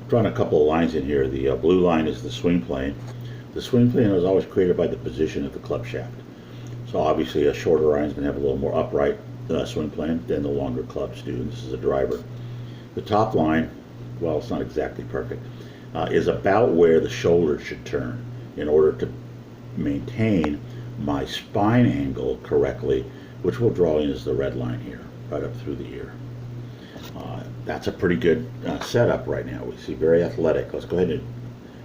drawn a couple of lines in here. The blue line is the swing plane. The swing plane is always created by the position of the club shaft. So obviously a shorter iron is going to have a little more upright swing plane than the longer clubs do. This is a driver. The top line, well, it's not exactly perfect, is about where the shoulder should turn in order to maintain my spine angle correctly, which we'll draw in as the red line here, right up through the ear. That's a pretty good setup right now. We see very athletic. Let's go ahead and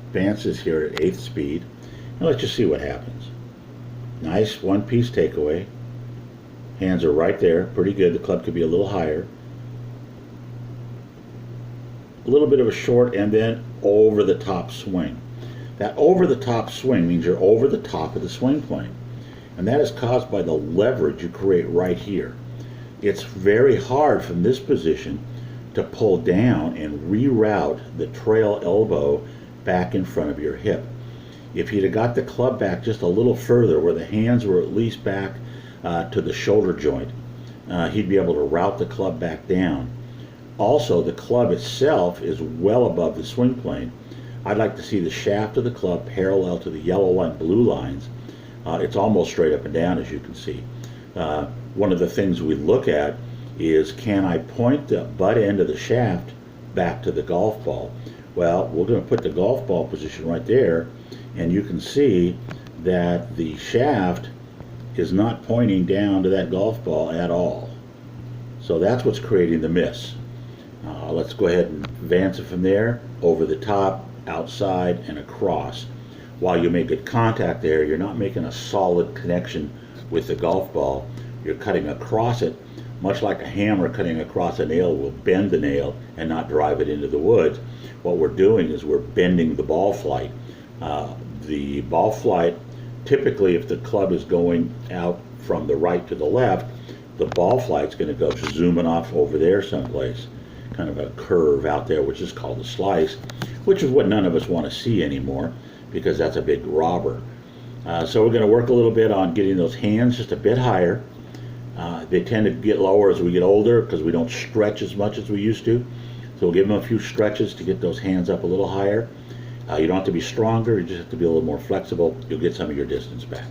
advance this here at 1/8 speed, and let's just see what happens. Nice one-piece takeaway. Hands are right there, pretty good. The club could be a little higher. A little bit of a short and then over the top swing. That over the top swing means you're over the top of the swing plane, and that is caused by the leverage you create right here. It's very hard from this position to pull down and reroute the trail elbow back in front of your hip. If you'd have got the club back just a little further, where the hands were at least back to the shoulder joint, he'd be able to route the club back down. Also, the club itself is well above the swing plane. I'd like to see the shaft of the club parallel to the yellow and blue lines. It's almost straight up and down, as you can see. One of the things we look at is, can I point the butt end of the shaft back to the golf ball? Well, we're going to put the golf ball position right there, and you can see that the shaft is not pointing down to that golf ball at all. So that's what's creating the miss. Let's go ahead and advance it from there, over the top, outside, and across. While you make good contact there, you're not making a solid connection with the golf ball. You're cutting across it, much like a hammer cutting across a nail will bend the nail and not drive it into the woods. What we're doing is we're bending the ball flight. The ball flight, typically if the club is going out from the right to the left, the ball flight's going to go zooming off over there someplace, kind of a curve out there, which is called a slice, which is what none of us want to see anymore, because that's a big robber. So we're going to work a little bit on getting those hands just a bit higher. They tend to get lower as we get older because we don't stretch as much as we used to. So we'll give them a few stretches to get those hands up a little higher. You don't have to be stronger, you just have to be a little more flexible. You'll get some of your distance back.